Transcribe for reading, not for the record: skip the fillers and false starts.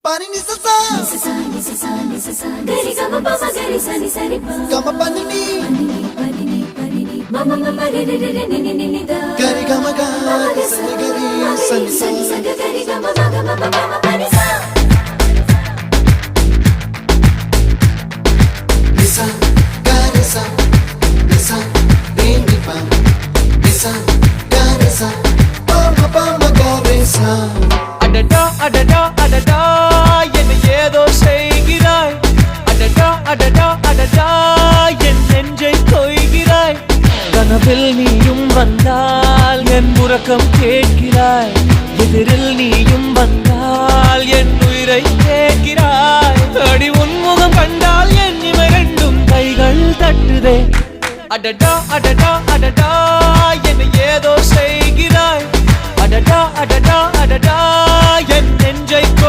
Pani ni sa sa gari gama pa ma gari sa ni sa ni pa gama pani ni mama mama re re re re ni ni ni da gari gama ga sa ni gari sa ni sa gari gama ma gama pa ma pani sa nisa gari sa nisa re ni pa nisa gari sa pa ma gari sa adada adada adada என்ன ஏதோ செய்கிறாய் அடடா அடடா அடடா என் நெஞ்சை கொய்கிறாய் கனவில் நீயும் வந்தால் என் உறக்கம் கேட்கிறாய் எதிரில் நீயும் வந்தால் என் உயிரை கேட்கிறாய் அடி உன்முகம் கண்டால் என் இமை ரெண்டும் கைகள் தட்டுதே அடடா அடடா அடடா